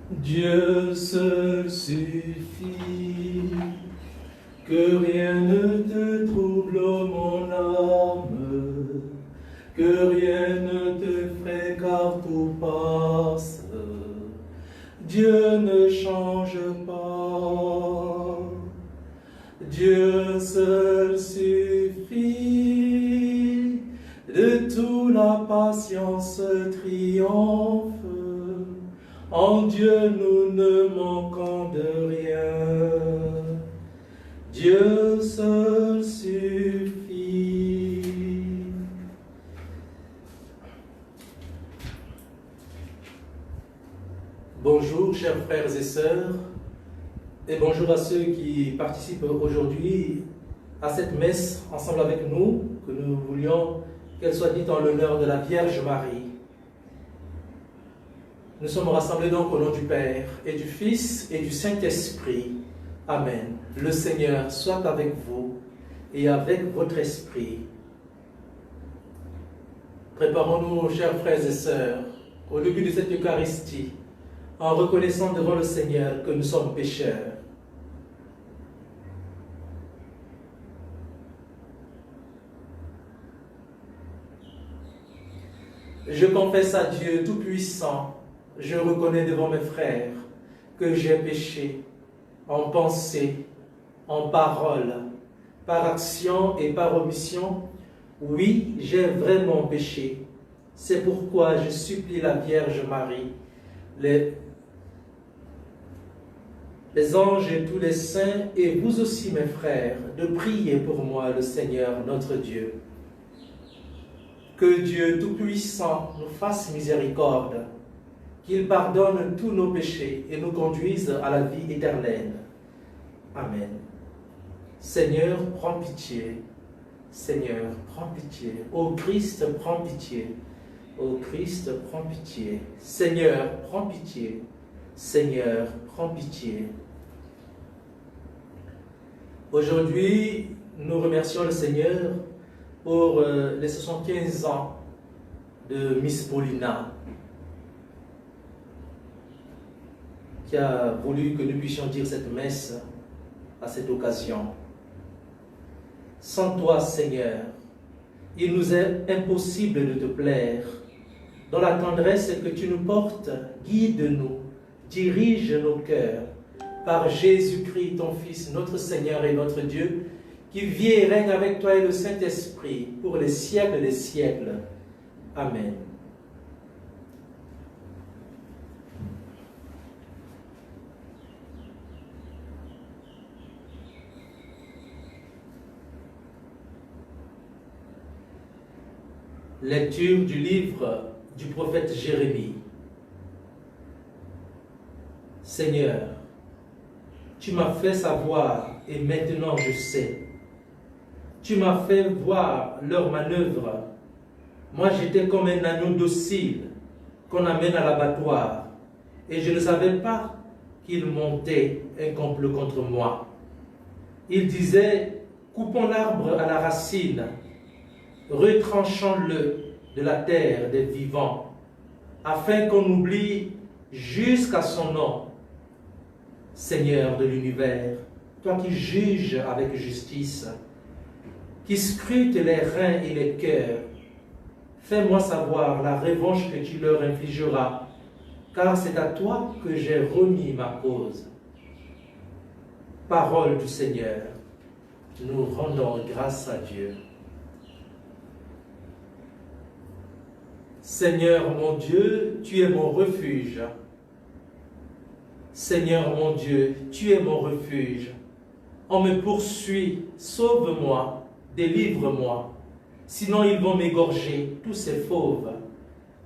Dieu seul suffit, que rien ne te trouble, mon âme, que rien ne t'effraie car tout passe. Dieu ne change pas, Dieu seul suffit, de tout la patience triomphe. En Dieu nous ne manquons de rien, Dieu seul suffit. Bonjour chers frères et sœurs, et bonjour à ceux qui participent aujourd'hui à cette messe ensemble avec nous, que nous voulions qu'elle soit dite en l'honneur de la Vierge Marie. Nous sommes rassemblés donc au nom du Père, et du Fils, et du Saint-Esprit. Amen. Le Seigneur soit avec vous, et avec votre esprit. Préparons-nous, chers frères et sœurs, au début de cette Eucharistie, en reconnaissant devant le Seigneur que nous sommes pécheurs. Je confesse à Dieu Tout-Puissant, je reconnais devant mes frères que j'ai péché en pensée, en parole, par action et par omission. Oui, j'ai vraiment péché. C'est pourquoi je supplie la Vierge Marie, les anges et tous les saints, et vous aussi mes frères, de prier pour moi le Seigneur notre Dieu. Que Dieu Tout-Puissant nous fasse miséricorde, qu'il pardonne tous nos péchés et nous conduise à la vie éternelle. Amen. Seigneur, prends pitié. Seigneur, prends pitié. Ô Christ, prends pitié. Ô Christ, prends pitié. Seigneur, prends pitié. Seigneur, prends pitié. Aujourd'hui, nous remercions le Seigneur pour les 75 ans de Miss Paulina, qui a voulu que nous puissions dire cette messe à cette occasion. Sans toi, Seigneur, il nous est impossible de te plaire. Dans la tendresse que tu nous portes, guide-nous, dirige nos cœurs, par Jésus-Christ, ton Fils, notre Seigneur et notre Dieu, qui vit et règne avec toi et le Saint-Esprit pour les siècles des siècles. Amen. Lecture du livre du prophète Jérémie. Seigneur, tu m'as fait savoir et maintenant je sais. Tu m'as fait voir leurs manœuvres. Moi j'étais comme un agneau docile qu'on amène à l'abattoir et je ne savais pas qu'il montait un complot contre moi. Il disait, coupons l'arbre à la racine, retranchons-le de la terre des vivants, afin qu'on oublie jusqu'à son nom. Seigneur de l'univers, toi qui juges avec justice, qui scrutes les reins et les cœurs, fais-moi savoir la revanche que tu leur infligeras, car c'est à toi que j'ai remis ma cause. Parole du Seigneur, nous rendons grâce à Dieu. Seigneur mon Dieu, tu es mon refuge. Seigneur mon Dieu, tu es mon refuge. On me poursuit, sauve-moi, délivre-moi. Sinon ils vont m'égorger, tous ces fauves,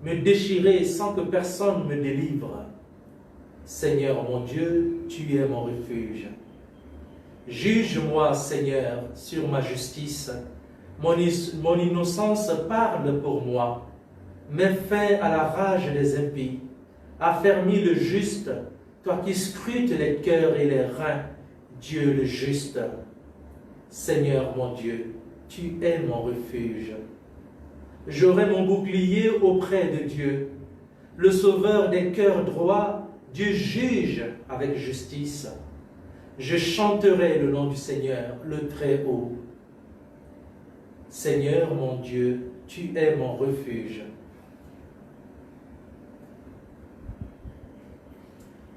me déchirer sans que personne me délivre. Seigneur mon Dieu, tu es mon refuge. Juge-moi, Seigneur, sur ma justice. Mon innocence parle pour moi. Mets fin à la rage des impies. Affermis le juste, toi qui scrutes les cœurs et les reins, Dieu le juste. Seigneur mon Dieu, tu es mon refuge. J'aurai mon bouclier auprès de Dieu. Le sauveur des cœurs droits Dieu juge avec justice. Je chanterai le nom du Seigneur, le Très-Haut. Seigneur mon Dieu, tu es mon refuge.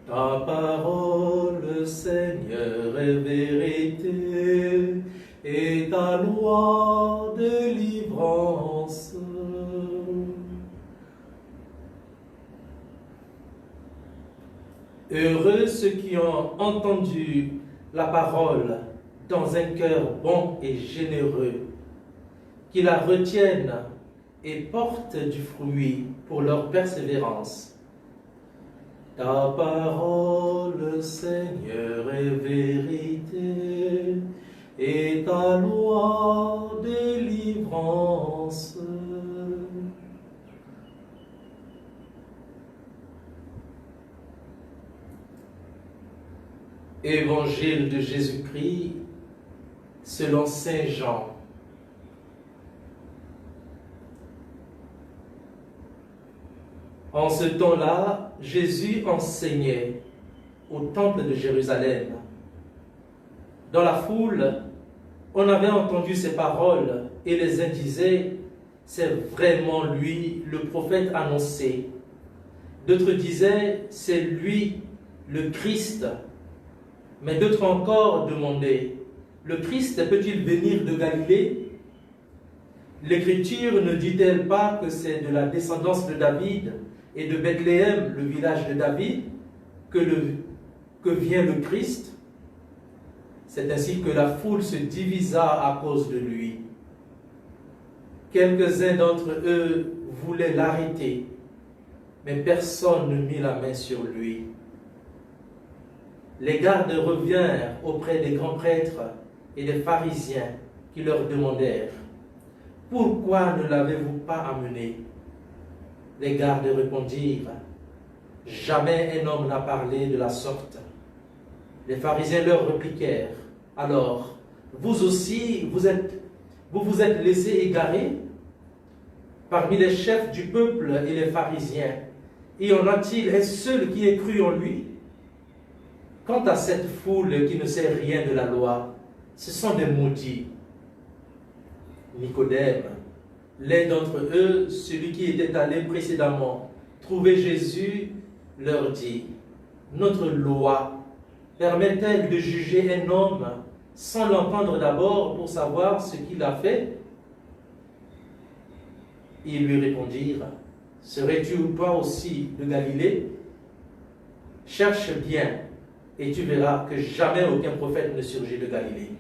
Ta parole, Seigneur, est vérité, et ta loi délivrance. Heureux ceux qui ont entendu la parole dans un cœur bon et généreux, qui la retiennent et portent du fruit pour leur persévérance. Ta parole, Seigneur, est vérité, et ta loi délivrance. Évangile de Jésus-Christ selon Saint Jean. En ce temps-là, Jésus enseignait au temple de Jérusalem. Dans la foule, on avait entendu ces paroles et les uns disaient, c'est vraiment lui, le prophète annoncé. D'autres disaient, c'est lui, le Christ. Mais d'autres encore demandaient, le Christ peut-il venir de Galilée? L'Écriture ne dit-elle pas que c'est de la descendance de David et de Bethléem, le village de David, que vient le Christ? C'est ainsi que la foule se divisa à cause de lui. Quelques-uns d'entre eux voulaient l'arrêter, mais personne ne mit la main sur lui. Les gardes revinrent auprès des grands prêtres et des pharisiens qui leur demandèrent, « Pourquoi ne l'avez-vous pas amené ?» Les gardes répondirent, « Jamais un homme n'a parlé de la sorte. » Les pharisiens leur répliquèrent, « Alors, vous aussi, vous vous êtes laissés égarer parmi les chefs du peuple et les pharisiens, y en a-t-il un seul qui ait cru en lui? Quant à cette foule qui ne sait rien de la loi, ce sont des maudits. » Nicodème, l'un d'entre eux, celui qui était allé précédemment trouver Jésus, leur dit, « Notre loi permet-elle de juger un homme sans l'entendre d'abord pour savoir ce qu'il a fait ?» Ils lui répondirent, « Serais-tu toi aussi de Galilée? Cherche bien, et tu verras que jamais aucun prophète ne surgit de Galilée. »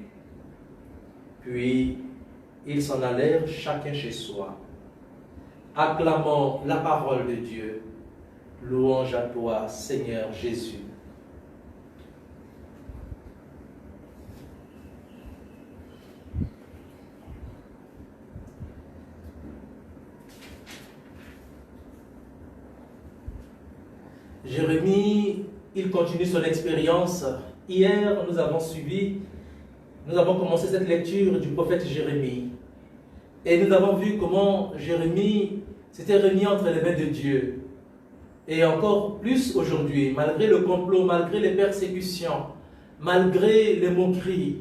Puis, ils s'en allèrent chacun chez soi, acclamant la parole de Dieu. Louange à toi, Seigneur Jésus. Jérémie, il continue son expérience. Hier, nous avons commencé cette lecture du prophète Jérémie. Et nous avons vu comment Jérémie s'était remis entre les mains de Dieu. Et encore plus aujourd'hui, malgré le complot, malgré les persécutions, malgré les moqueries,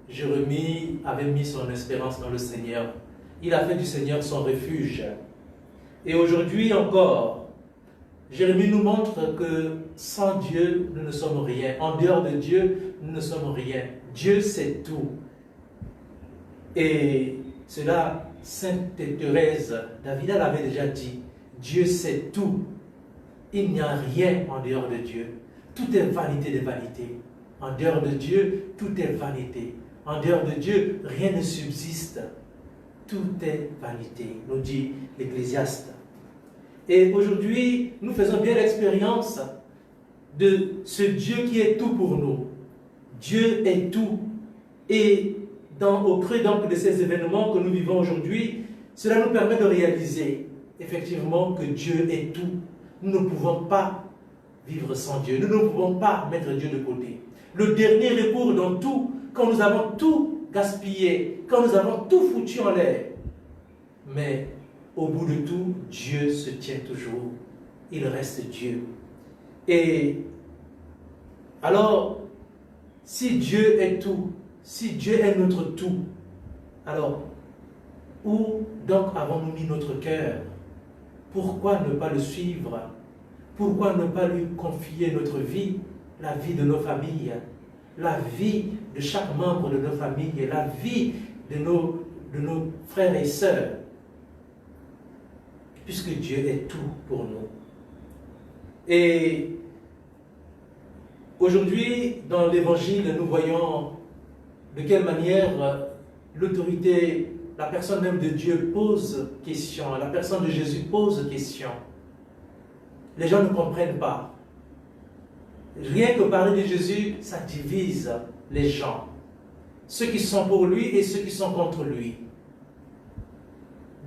Jérémie avait mis son espérance dans le Seigneur. Il a fait du Seigneur son refuge. Et aujourd'hui encore, Jérémie nous montre que sans Dieu, nous ne sommes rien. En dehors de Dieu, nous ne sommes rien. Dieu sait tout. Et cela, Sainte Thérèse d'Avila l'avait déjà dit. Dieu sait tout. Il n'y a rien en dehors de Dieu. Tout est vanité de vanité. En dehors de Dieu, tout est vanité. En dehors de Dieu, rien ne subsiste. Tout est vanité, nous dit l'Ecclésiaste. Et aujourd'hui, nous faisons bien l'expérience de ce Dieu qui est tout pour nous. Dieu est tout. Et au creux donc de ces événements que nous vivons aujourd'hui, cela nous permet de réaliser effectivement que Dieu est tout. Nous ne pouvons pas vivre sans Dieu. Nous ne pouvons pas mettre Dieu de côté. Le dernier recours dans tout, quand nous avons tout gaspillé, quand nous avons tout foutu en l'air. Mais au bout de tout, Dieu se tient toujours. Il reste Dieu. Et alors, si Dieu est tout, si Dieu est notre tout, alors, où donc avons-nous mis notre cœur? Pourquoi ne pas le suivre? Pourquoi ne pas lui confier notre vie, la vie de nos familles, la vie de chaque membre de nos familles, la vie de nos frères et sœurs? Puisque Dieu est tout pour nous. Et aujourd'hui, dans l'Évangile, nous voyons de quelle manière l'autorité, la personne même de Dieu pose question, la personne de Jésus pose question. Les gens ne comprennent pas. Rien que parler de Jésus, ça divise les gens. Ceux qui sont pour lui et ceux qui sont contre lui.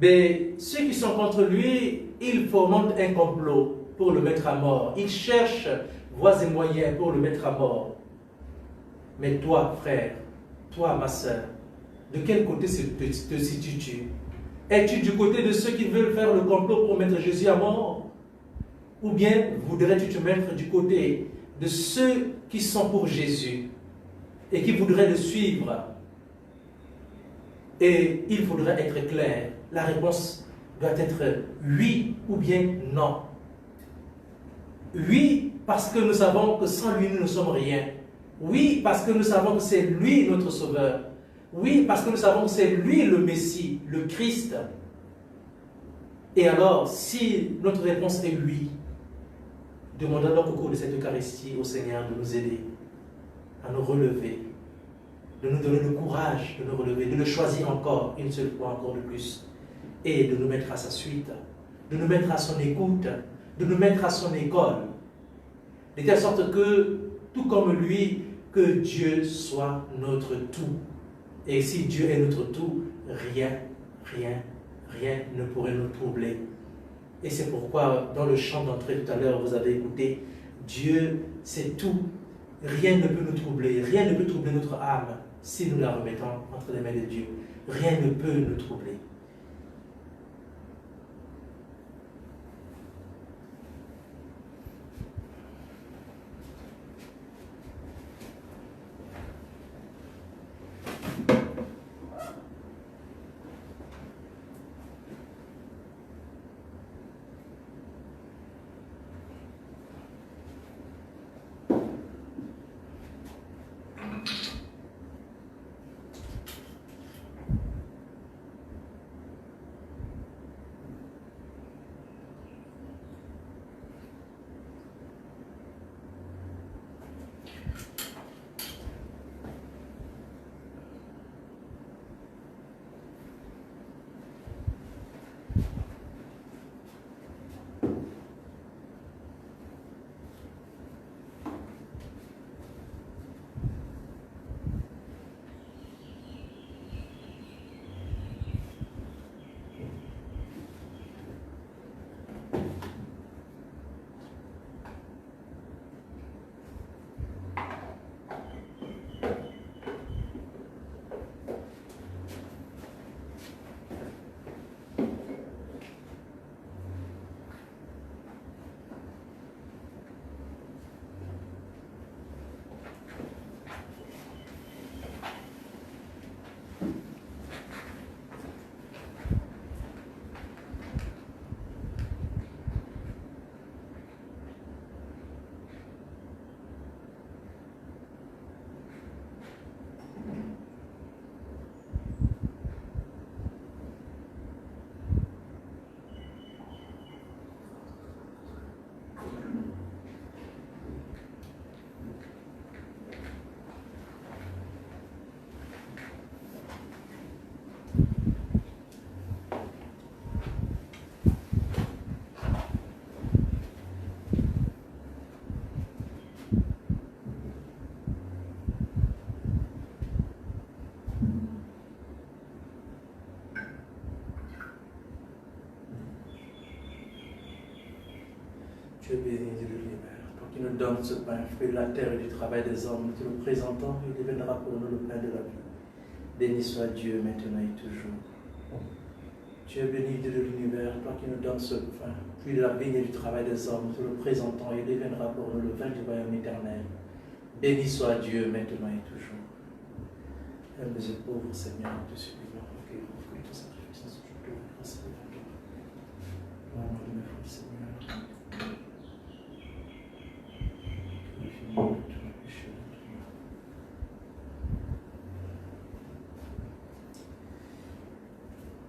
Mais ceux qui sont contre lui, ils fomentent un complot pour le mettre à mort. Ils cherchent voies et moyens pour le mettre à mort. Mais toi, frère, toi, ma soeur, de quel côté te situes-tu? Es-tu du côté de ceux qui veulent faire le complot pour mettre Jésus à mort? Ou bien voudrais-tu te mettre du côté de ceux qui sont pour Jésus et qui voudraient le suivre? Et il faudrait être clair. La réponse doit être oui ou bien non. Oui, parce que nous savons que sans lui, nous ne sommes rien. Oui, parce que nous savons que c'est lui notre Sauveur. Oui, parce que nous savons que c'est lui le Messie, le Christ. Et alors, si notre réponse est oui, demandons donc au cours de cette Eucharistie au Seigneur de nous aider à nous relever, de nous donner le courage de nous relever, de le choisir encore, une seule fois encore de plus, et de nous mettre à sa suite, de nous mettre à son écoute, de nous mettre à son école, de telle sorte que, tout comme lui, que Dieu soit notre tout. Et si Dieu est notre tout, rien ne pourrait nous troubler. Et c'est pourquoi, dans le chant d'entrée tout à l'heure, vous avez écouté, Dieu, c'est tout. Rien ne peut nous troubler, rien ne peut troubler notre âme si nous la remettons entre les mains de Dieu. Rien ne peut nous troubler. Dieu béni de l'univers, toi qui nous donnes ce pain, fruit de la terre et du travail des hommes, nous te le présentons, il deviendra pour nous le pain de la vie. Béni soit Dieu maintenant et toujours. Tu es béni de l'univers, toi qui nous donnes ce pain, puis de la vigne et du travail des hommes, nous te le présentons et deviendra pour nous le vin du royaume éternel. Béni soit Dieu maintenant et toujours. Aime les pauvres, Seigneur, nous te supplions, que vous ton sacrifice en ce jour de grâce et de toi. Au nom de notre Seigneur, que nous finissons de tous nos péchés.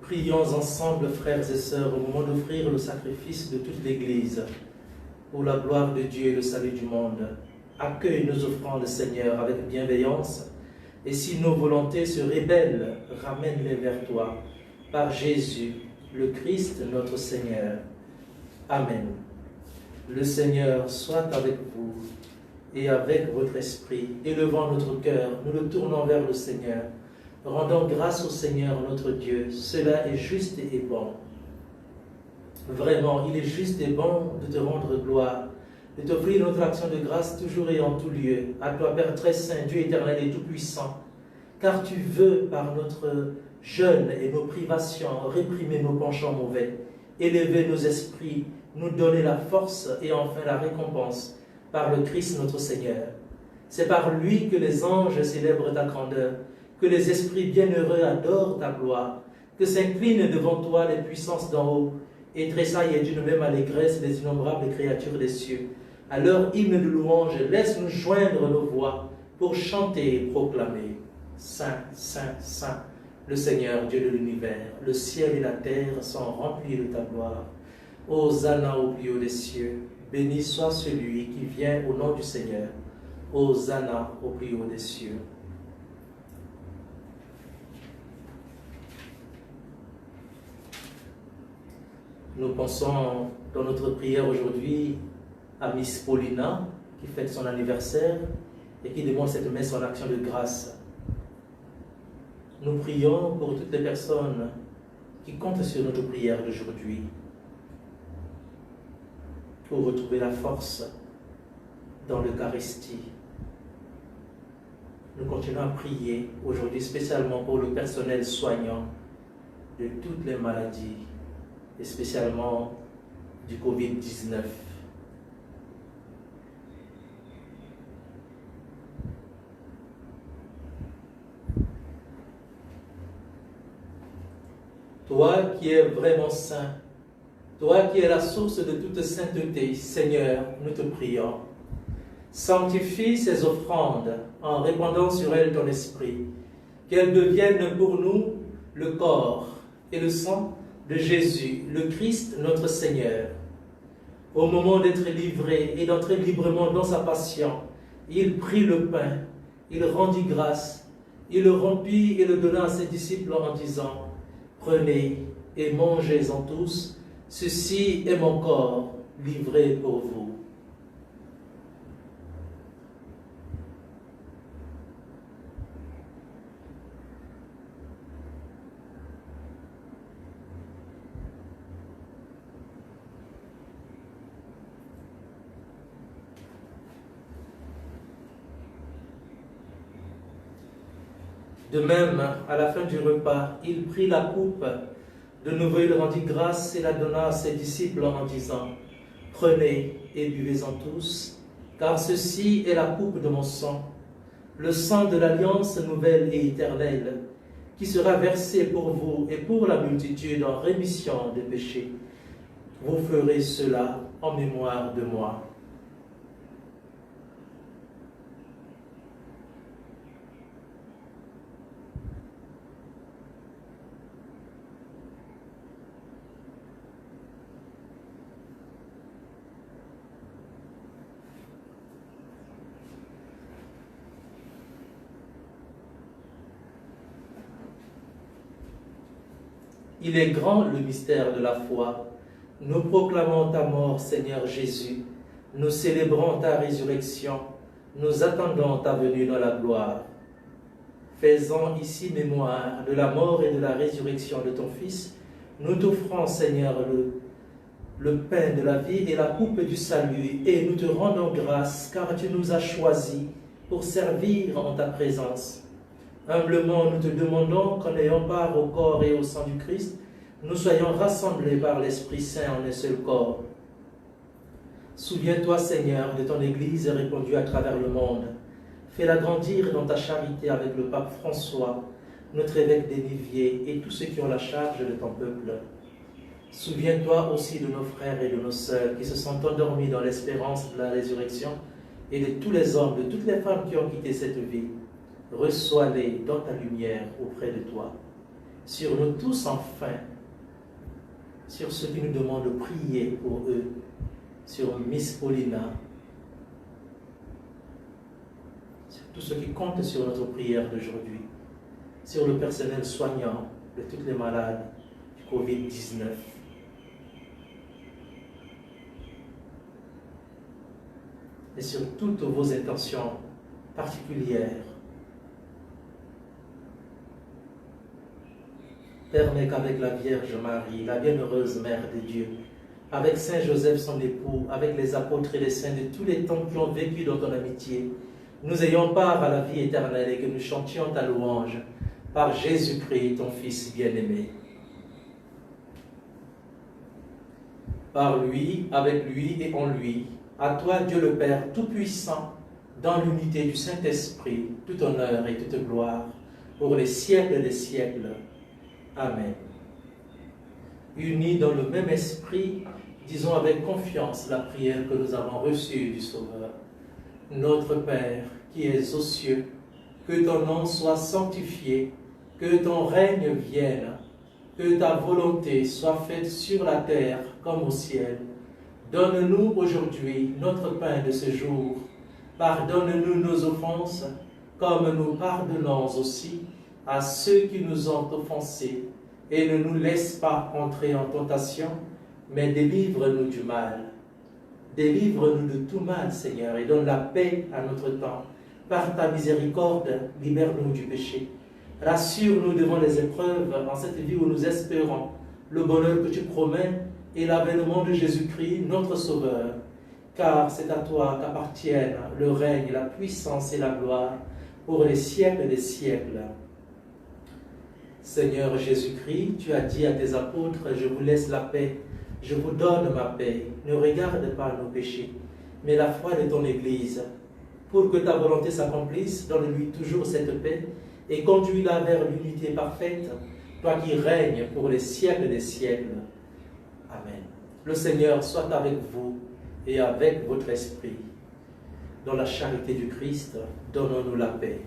Prions ensemble, frères et sœurs, au moment d'offrir le sacrifice de toute l'Église, pour la gloire de Dieu et le salut du monde. Accueille nos offrandes, Seigneur, avec bienveillance, et si nos volontés se rébellent, ramène-les vers toi, par Jésus, le Christ, notre Seigneur. Amen. Le Seigneur soit avec vous, et avec votre esprit, élevant notre cœur, nous le tournons vers le Seigneur. Rendons grâce au Seigneur notre Dieu, cela est juste et bon. Vraiment, il est juste et bon de te rendre gloire, de t'offrir notre action de grâce toujours et en tout lieu, à toi Père très saint, Dieu éternel et tout-puissant, car tu veux, par notre jeûne et nos privations, réprimer nos penchants mauvais, élever nos esprits, nous donner la force et enfin la récompense, par le Christ notre Seigneur. C'est par lui que les anges célèbrent ta grandeur, que les esprits bienheureux adorent ta gloire, que s'inclinent devant toi les puissances d'en haut, et tressaillent d'une même allégresse les innombrables créatures des cieux. À leur hymne de louange, laisse-nous joindre nos voix pour chanter et proclamer. Saint, Saint, Saint, le Seigneur, Dieu de l'univers, le ciel et la terre sont remplis de ta gloire. Hosanna au plus haut des cieux, béni soit celui qui vient au nom du Seigneur. Hosanna au plus haut des cieux. Nous pensons dans notre prière aujourd'hui à Miss Paulina, qui fête son anniversaire et qui demande cette messe en action de grâce. Nous prions pour toutes les personnes qui comptent sur notre prière d'aujourd'hui, pour retrouver la force dans l'Eucharistie. Nous continuons à prier aujourd'hui spécialement pour le personnel soignant de toutes les maladies, et spécialement du Covid-19. Toi qui es vraiment saint, toi qui es la source de toute sainteté, Seigneur, nous te prions. Sanctifie ces offrandes en répandant sur elles ton esprit, qu'elles deviennent pour nous le corps et le sang de Jésus, le Christ, notre Seigneur. Au moment d'être livré et d'entrer librement dans sa passion, il prit le pain, il rendit grâce, il le rompit et le donna à ses disciples en disant, « Prenez et mangez-en tous, ceci est mon corps livré pour vous. » De même, à la fin du repas, il prit la coupe. De nouveau, il rendit grâce et la donna à ses disciples en disant, « Prenez et buvez-en tous, car ceci est la coupe de mon sang, le sang de l'alliance nouvelle et éternelle, qui sera versé pour vous et pour la multitude en rémission des péchés. Vous ferez cela en mémoire de moi. » Il est grand le mystère de la foi. Nous proclamons ta mort, Seigneur Jésus. Nous célébrons ta résurrection. Nous attendons ta venue dans la gloire. Faisons ici mémoire de la mort et de la résurrection de ton Fils. Nous t'offrons, Seigneur, le pain de la vie et la coupe du salut, et nous te rendons grâce, car tu nous as choisis pour servir en ta présence. Humblement, nous te demandons qu'en ayant part au corps et au sang du Christ, nous soyons rassemblés par l'Esprit Saint en un seul corps. Souviens-toi, Seigneur, de ton Église répandue à travers le monde. Fais-la grandir dans ta charité avec le pape François, notre évêque d'Énivier et tous ceux qui ont la charge de ton peuple. Souviens-toi aussi de nos frères et de nos sœurs qui se sont endormis dans l'espérance de la résurrection et de tous les hommes, de toutes les femmes qui ont quitté cette vie. Reçois-les dans ta lumière auprès de toi. Sur nous tous enfin, sur ceux qui nous demandent de prier pour eux, sur Miss Paulina, sur tous ceux qui comptent sur notre prière d'aujourd'hui, sur le personnel soignant de toutes les malades du Covid-19. Et sur toutes vos intentions particulières. Permets qu'avec la Vierge Marie, la bienheureuse Mère de Dieu, avec Saint Joseph son époux, avec les apôtres et les saints de tous les temps qui ont vécu dans ton amitié, nous ayons part à la vie éternelle et que nous chantions ta louange par Jésus-Christ, ton Fils bien-aimé. Par lui, avec lui et en lui, à toi Dieu le Père Tout-Puissant, dans l'unité du Saint-Esprit, tout honneur et toute gloire, pour les siècles des siècles. Amen. Unis dans le même esprit, disons avec confiance la prière que nous avons reçue du Sauveur. Notre Père, qui es aux cieux, que ton nom soit sanctifié, que ton règne vienne, que ta volonté soit faite sur la terre comme au ciel. Donne-nous aujourd'hui notre pain de ce jour. Pardonne-nous nos offenses, comme nous pardonnons aussi à ceux qui nous ont offensés. Et ne nous laisse pas entrer en tentation, mais délivre-nous du mal. Délivre-nous de tout mal, Seigneur, et donne la paix à notre temps. Par ta miséricorde, libère-nous du péché. Rassure-nous devant les épreuves en cette vie où nous espérons le bonheur que tu promets et l'avènement de Jésus-Christ, notre Sauveur. Car c'est à toi qu'appartiennent le règne, la puissance et la gloire pour les siècles des siècles. Seigneur Jésus-Christ, tu as dit à tes apôtres, je vous laisse la paix, je vous donne ma paix. Ne regarde pas nos péchés, mais la foi de ton Église. Pour que ta volonté s'accomplisse, donne-lui toujours cette paix et conduis-la vers l'unité parfaite, toi qui règnes pour les siècles des siècles. Amen. Le Seigneur soit avec vous et avec votre esprit. Dans la charité du Christ, donnons-nous la paix.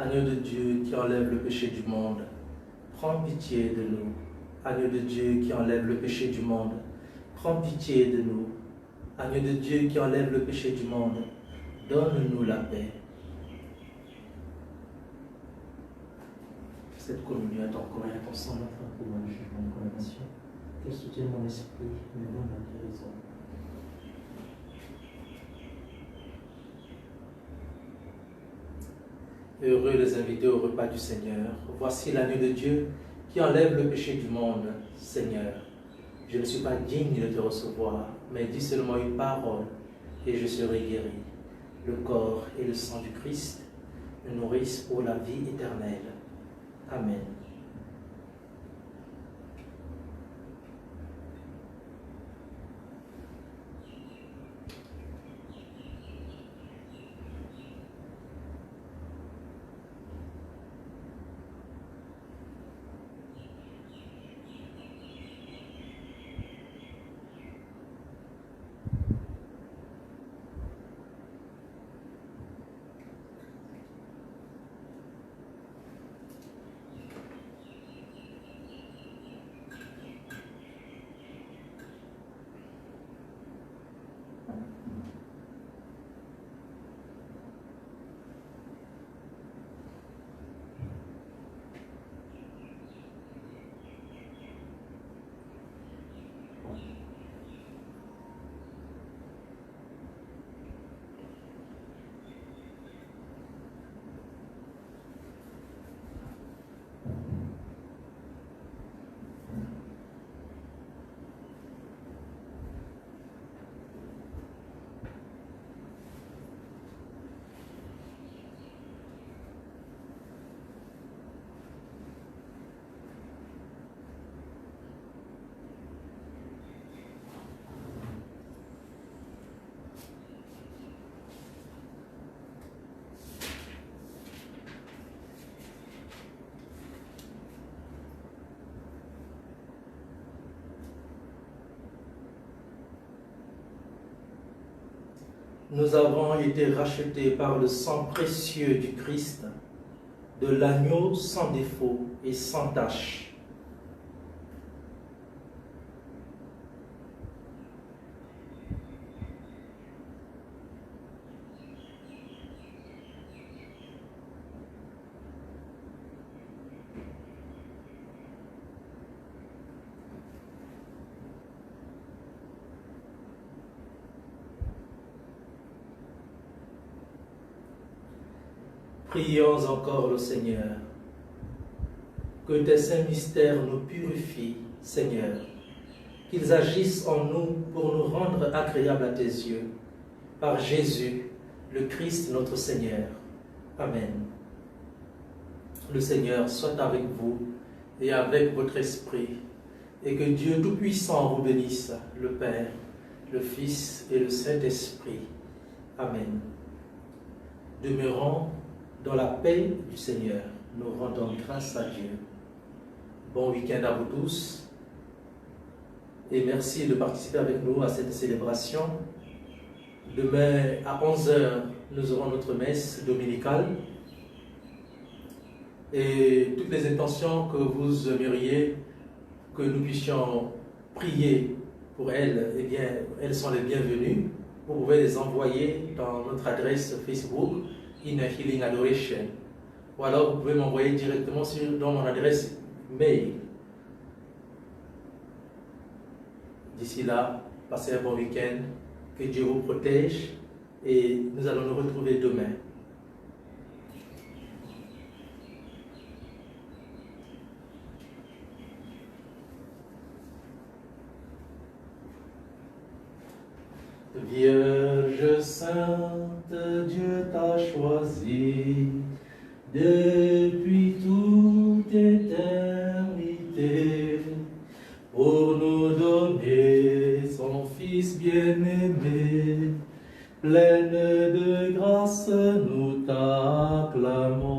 Agneau de Dieu qui enlève le péché du monde, prends pitié de nous. Agneau de Dieu qui enlève le péché du monde, prends pitié de nous. Agneau de Dieu qui enlève le péché du monde, donne-nous la paix. Cette communion est encore et ton sang, notre pour le jugement de condamnation. Qu'elle soutienne mon esprit, me donne la guérison. Heureux les invités au repas du Seigneur. Voici l'agneau de Dieu qui enlève le péché du monde. Seigneur, je ne suis pas digne de te recevoir, mais dis seulement une parole et je serai guéri. Le corps et le sang du Christ me nourrissent pour la vie éternelle. Amen. nous avons été rachetés par le sang précieux du Christ, de l'agneau sans défaut et sans tache. Prions encore le Seigneur. Que tes saints mystères nous purifient, Seigneur. Qu'ils agissent en nous pour nous rendre agréables à tes yeux. Par Jésus, le Christ notre Seigneur. Amen. Le Seigneur soit avec vous et avec votre esprit. Et que Dieu Tout-Puissant vous bénisse, le Père, le Fils et le Saint-Esprit. Amen. Demeurons dans la paix du Seigneur, nous rendons grâce à Dieu. Bon week-end à vous tous et merci de participer avec nous à cette célébration. Demain à 11 h, nous aurons notre messe dominicale et toutes les intentions que vous aimeriez que nous puissions prier pour elles, eh bien, elles sont les bienvenues. Vous pouvez les envoyer dans notre adresse Facebook Inner Healing Adoration, ou alors vous pouvez m'envoyer directement dans mon adresse mail. D'ici là, passez un bon week-end, que Dieu vous protège et nous allons nous retrouver demain. Vierge sainte, Dieu t'a choisi depuis toute éternité pour nous donner son Fils bien-aimé. Pleine de grâce, nous t'acclamons.